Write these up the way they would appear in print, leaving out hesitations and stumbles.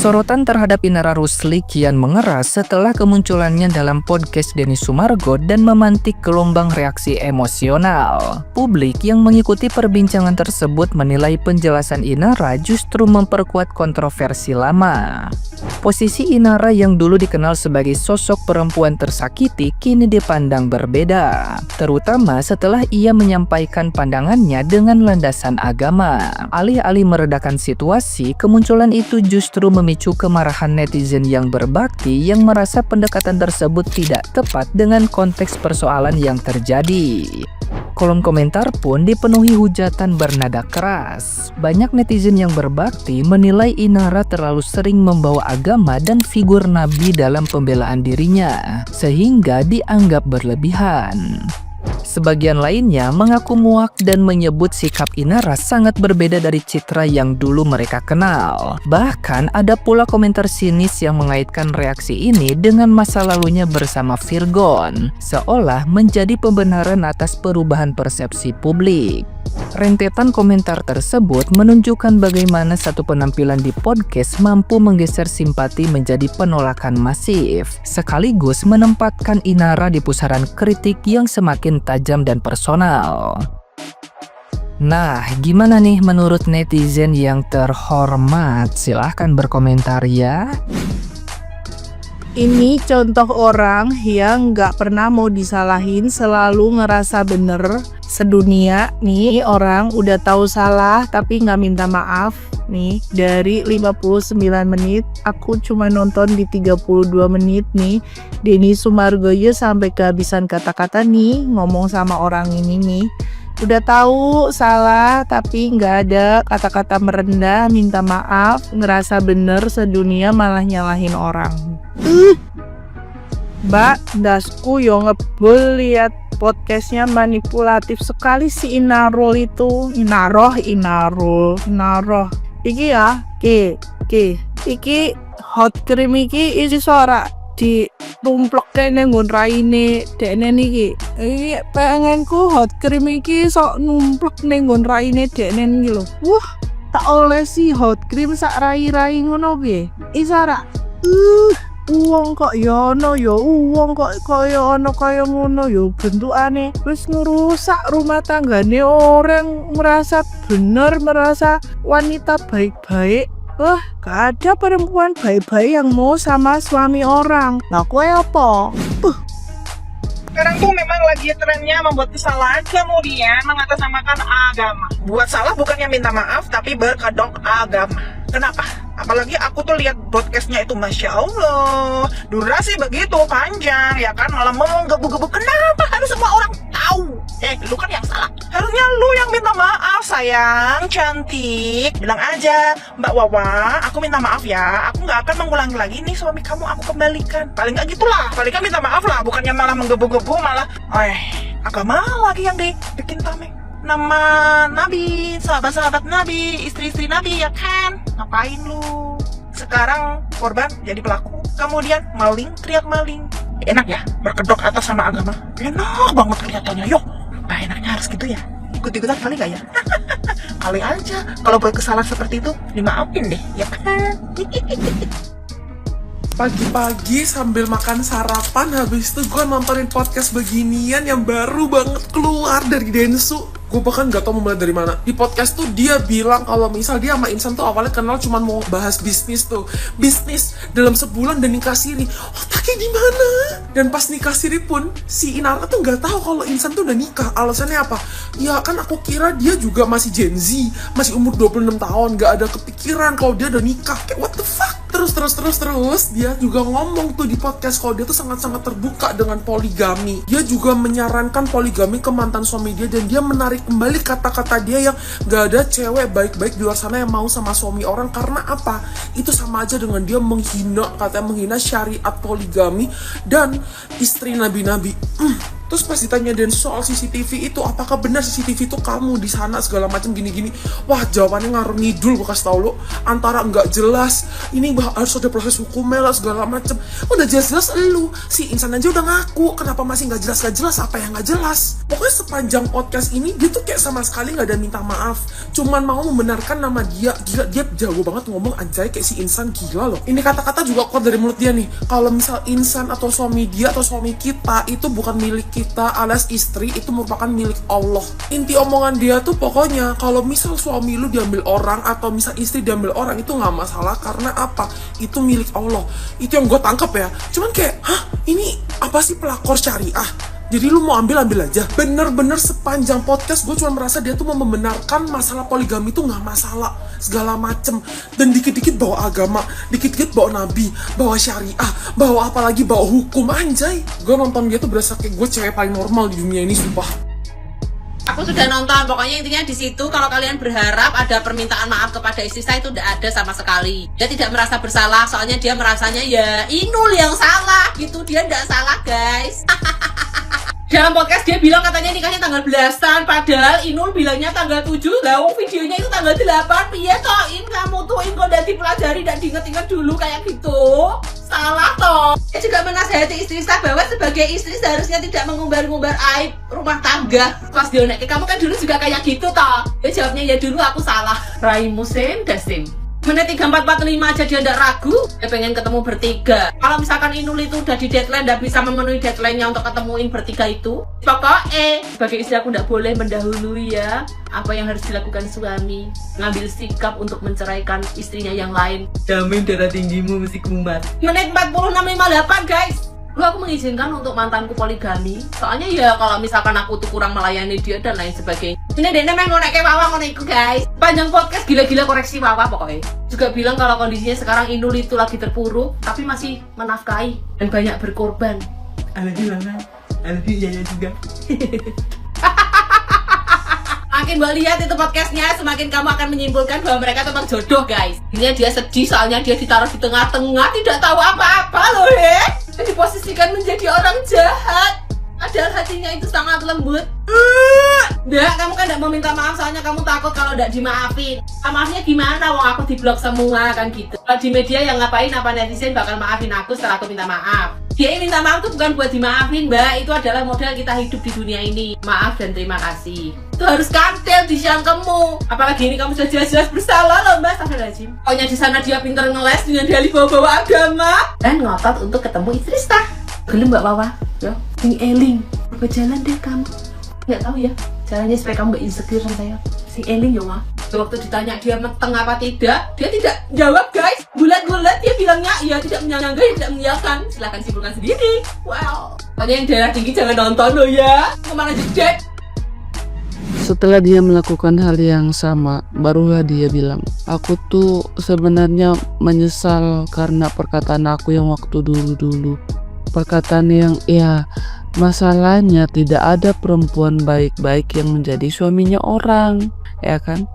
Sorotan terhadap Inara Rusli kian mengeras setelah kemunculannya dalam podcast Denny Sumargo dan memantik gelombang reaksi emosional. Publik yang mengikuti perbincangan tersebut menilai penjelasan Inara justru memperkuat kontroversi lama. Posisi Inara yang dulu dikenal sebagai sosok perempuan tersakiti kini dipandang berbeda, terutama setelah ia menyampaikan pandangannya dengan landasan agama. Alih-alih meredakan situasi, kemunculan itu justru memicu kemarahan netizen yang berbakti yang merasa pendekatan tersebut tidak tepat dengan konteks persoalan yang terjadi. Kolom komentar pun dipenuhi hujatan bernada keras. Banyak netizen yang berbakti menilai Inara terlalu sering membawa agama dan figur Nabi dalam pembelaan dirinya, sehingga dianggap berlebihan. Sebagian lainnya mengaku muak dan menyebut sikap Inara sangat berbeda dari citra yang dulu mereka kenal. Bahkan ada pula komentar sinis yang mengaitkan reaksi ini dengan masa lalunya bersama Virgon, seolah menjadi pembenaran atas perubahan persepsi publik. Rentetan komentar tersebut menunjukkan bagaimana satu penampilan di podcast mampu menggeser simpati menjadi penolakan masif, sekaligus menempatkan Inara di pusaran kritik yang semakin tajam dan personal. Nah, gimana nih menurut netizen yang terhormat? Silahkan berkomentar ya. Ini contoh orang yang gak pernah mau disalahin, selalu ngerasa bener. Sedunia nih orang udah tahu salah tapi gak minta maaf. Nih dari 59 menit aku cuma nonton di 32 menit nih. Denny Sumargo sampai kehabisan kata-kata nih ngomong sama orang ini nih. Udah tahu salah tapi nggak ada kata-kata merendah, minta maaf, ngerasa bener, sedunia malah nyalahin orang. Mbak, dasku yo ngebul lihat podcastnya manipulatif sekali si Inarul itu. Inaroh. Iki ya, iki hot cream iki isi suara di tumplek kene nggon raine dekne niki. Iki pengenku hot cream iki sok numplek ning nggon raine dekne iki lho. Wah, tak oleh si hot cream sak rai-rai ngono piye. Isara. Uang kok ya ono ya, uang kok kaya ono kaya ngono ya, bentukane wis ngerusak rumah tanggane orang, merasa bener, merasa wanita baik-baik. Wah, gak ada perempuan baik-baik yang mau sama suami orang. Nah, kowe apa? Sekarang tuh memang lagi trennya membuat kesalahan kemudian mengatasnamakan agama. Buat salah bukannya minta maaf tapi berkedok agama. Kenapa? Apalagi aku tuh lihat podcastnya itu, Masya Allah, durasi begitu panjang ya kan, malah menggebu-gebu. Kenapa harus semua orang tahu? Lu kan yang salah. Harusnya lu yang minta maaf, sayang, cantik. Bilang aja, Mbak Wawa, aku minta maaf ya, aku nggak akan mengulangi lagi nih suami kamu, aku kembalikan. Paling nggak gitulah, paling nggak minta maaf lah, bukannya malah menggebu-gebu, malah agama lagi yang dibikin tameng. Nama Nabi, sahabat-sahabat Nabi, istri-istri Nabi ya kan? Ngapain lu? Sekarang korban jadi pelaku, kemudian maling, teriak maling. Enak ya berkedok atas sama agama? Enak banget kelihatannya. Yuk, nah enaknya harus gitu ya. Ikut-ikutan kali gak ya? Kali aja kalau buat kesalahan seperti itu dimaafin deh, ya kan? Pagi-pagi sambil makan sarapan, habis itu gue nontonin podcast beginian yang baru banget keluar dari Densu. Gue bahkan gak tau mau mulai dari mana. Di podcast tuh dia bilang kalau misal dia sama Insan tuh awalnya kenal cuma mau bahas bisnis tuh. Bisnis dalam sebulan dan nikah siri. Otaknya di mana? Dan pas nikah siri pun si Inara tuh gak tahu kalau Insan tuh udah nikah. Alasannya apa? Ya kan aku kira dia juga masih Gen Z, masih umur 26 tahun, gak ada kepikiran kalau dia udah nikah. Kayak what the fuck? Terus dia juga ngomong tuh di podcast kalau dia tuh sangat-sangat terbuka dengan poligami. Dia juga menyarankan poligami ke mantan suami dia, dan dia menarik kembali kata-kata dia yang gak ada cewek baik-baik di luar sana yang mau sama suami orang. Karena apa? Itu sama aja dengan dia menghina, katanya menghina syariat poligami dan istri nabi-nabi. Terus pas ditanya Densu soal CCTV itu, apakah benar CCTV itu kamu di sana segala macam gini-gini. Wah, jawabannya ngarang ngidul, gue kasih tau lo. Antara nggak jelas, ini harus ada proses hukumnya lah segala macam. Udah jelas-jelas elu, si Insan aja udah ngaku, kenapa masih nggak jelas apa yang nggak jelas. Pokoknya sepanjang podcast ini dia tuh kayak sama sekali nggak ada minta maaf, cuman mau membenarkan nama dia. Gila, dia jago banget ngomong, anjay, kayak si Insan, gila loh. Ini kata-kata juga keluar dari mulut dia nih. Kalau misal Insan atau suami dia atau suami kita itu bukan milik kita alias istri, itu merupakan milik Allah. Inti omongan dia tuh pokoknya kalau misal suami lu diambil orang atau misal istri diambil orang itu nggak masalah, karena apa? Itu milik Allah. Itu yang gue tangkap ya. Cuman kayak, hah, ini apa sih pelakor syariah? Jadi lu mau ambil aja. Bener-bener sepanjang podcast gue cuma merasa dia tuh mau membenarkan masalah poligami itu nggak masalah segala macem. Dan dikit-dikit bawa agama, dikit-dikit bawa nabi, bawa syariah, bawa apalagi bawa hukum, anjay. Gue nonton dia tuh berasa kayak gue cewek paling normal di dunia ini, sumpah. Aku sudah nonton, pokoknya intinya di situ kalau kalian berharap ada permintaan maaf kepada istri saya, itu tidak ada sama sekali. Dia tidak merasa bersalah, soalnya dia merasanya ya Inul yang salah gitu, dia tidak salah guys. Dalam podcast dia bilang katanya nikahnya tanggal belasan, padahal Inul bilangnya tanggal 7. Lah videonya itu tanggal 8. Iya toh, kamu tuh kok udah dipelajari dan diinget-inget dulu kayak gitu. Salah toh. Dia juga menasihati istri saya bahwa sebagai istri seharusnya tidak mengumbar-ngumbar aib rumah tangga. Pas dia nanya, kamu kan dulu juga kayak gitu toh. Dia jawabnya, ya dulu aku salah. Raimu sen dasim. Menit 3445 aja dia ndak ragu, dia pengen ketemu bertiga. Kalau misalkan Inul itu udah di deadline, ndak bisa memenuhi deadline-nya untuk ketemuin bertiga itu, pokoknya sebagai istri aku ndak boleh mendahului ya apa yang harus dilakukan suami, ngambil sikap untuk menceraikan istrinya yang lain. Jamin darah tinggimu mesti kumat. Menit 46:58 guys. Lu aku mengizinkan untuk mantanku poligami. Soalnya ya kalau misalkan aku tuh kurang melayani dia dan lain sebagainya. Ini dia memang ngonek wawa ngoneku guys. Panjang podcast gila-gila koreksi wawa pokoknya. Juga bilang kalau kondisinya sekarang Inul itu lagi terpuruk tapi masih menafkahi dan banyak berkorban. Alhamdulillah, alhamdulillah juga. Makin gue lihat itu podcastnya, semakin kamu akan menyimpulkan bahwa mereka memang jodoh guys. Ini dia sedih soalnya dia ditaruh di tengah-tengah, tidak tahu apa-apa loh ya. Dia diposisikan menjadi orang jahat, padahal hatinya itu sangat lembut. Nggak, kamu kan nggak mau minta maaf soalnya kamu takut kalau nggak dimaafin. Maafnya gimana? Wong aku diblok semua kan gitu. Kalau di media yang ngapain apa netizen bakal maafin aku setelah aku minta maaf. Dia minta maaf tuh bukan buat dimaafin mbak, itu adalah modal kita hidup di dunia ini. Maaf dan terima kasih. Itu harus kantel di kamu. Apalagi ini kamu sudah jelas-jelas bersalah loh mbak. Astagfirullahaladzim. Pokoknya di sana dia pintar ngeles dengan dia bawa-bawa agama dan ngotot untuk ketemu istri stah. Gelem mbak Wawa, ya. Ini Eling, apa jalan deh kamu? Nggak tahu ya caranya supaya kamu nggak insecure sama saya. Si Eling ya mah. Waktu ditanya dia meteng apa tidak, dia tidak jawab guys. Bulat-bulat dia bilangnya ya tidak menyangga, ya tidak mengiyakan. Silahkan simpulkan sendiri. Wow. Pokoknya yang darah tinggi jangan nonton loh ya. Kemana jedek? Setelah dia melakukan hal yang sama, barulah dia bilang, aku tuh sebenarnya menyesal karena perkataan aku yang waktu dulu-dulu. Perkataan yang ya masalahnya tidak ada perempuan baik-baik yang menjadi suaminya orang, ya kan?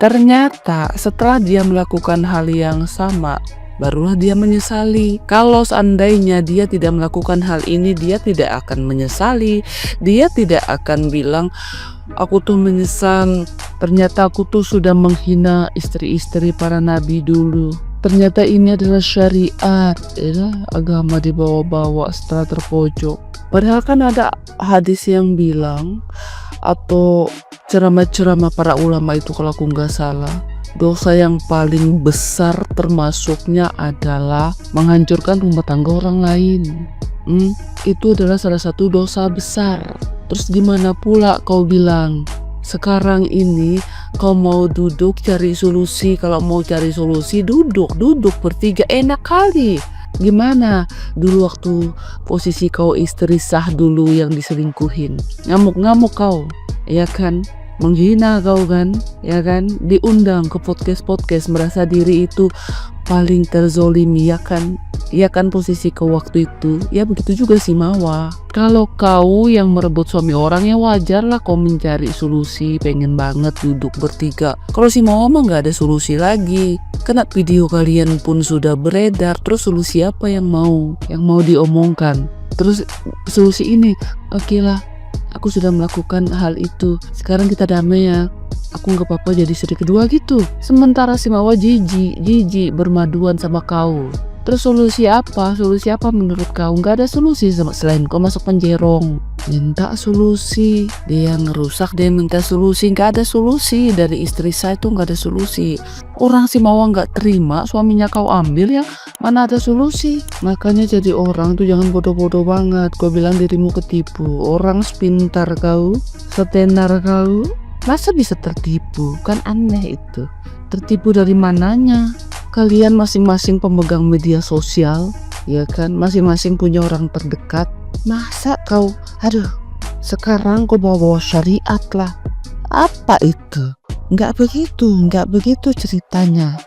Ternyata setelah dia melakukan hal yang sama, barulah dia menyesali. Kalau seandainya dia tidak melakukan hal ini, dia tidak akan menyesali. Dia tidak akan bilang, aku tuh menyesal, ternyata aku tuh sudah menghina istri-istri para nabi dulu. Ternyata ini adalah syariat, agama dibawa-bawa setelah terpojok. Padahal kan ada hadis yang bilang, atau ceramah-ceramah para ulama itu kalau aku nggak salah, dosa yang paling besar termasuknya adalah menghancurkan rumah tangga orang lain. Itu adalah salah satu dosa besar. Terus gimana pula kau bilang sekarang ini kau mau duduk cari solusi? Kalau mau cari solusi duduk bertiga, enak kali. Gimana dulu waktu posisi kau istri sah dulu yang diselingkuhin, ngamuk-ngamuk kau, ya kan? Menghina kau kan, ya kan? Diundang ke podcast merasa diri itu paling terzolimi, ya kan? Ya kan posisi kau waktu itu. Ya begitu juga si Mawa. Kalau kau yang merebut suami orang, ya wajar lah kau mencari solusi, pengen banget duduk bertiga. Kalau si Mawa mah gak ada solusi lagi. Kena video kalian pun sudah beredar, terus solusi apa yang mau diomongkan? Terus solusi ini, oke lah, Aku sudah melakukan hal itu. Sekarang kita damai ya. Aku nggak apa-apa jadi istri kedua gitu. Sementara si Mawar jijik bermaduan sama kau. Terus solusi apa? Solusi apa menurut kau? Nggak ada solusi selain kau masuk penjerong. Minta solusi. Dia ngerusak, dia minta solusi. Nggak ada solusi. Dari istri saya tuh nggak ada solusi. Orang si Mawar nggak terima, suaminya kau ambil ya. Mana ada solusi? Makanya jadi orang tuh jangan bodoh-bodoh banget. Kau bilang dirimu ketipu. Orang sepintar kau, setenar kau, masa bisa tertipu? Kan aneh itu. Tertipu dari mananya? Kalian masing-masing pemegang media sosial, ya kan? Masing-masing punya orang terdekat. Masa kau, sekarang kau bawa syariat lah. Apa itu? Nggak begitu ceritanya.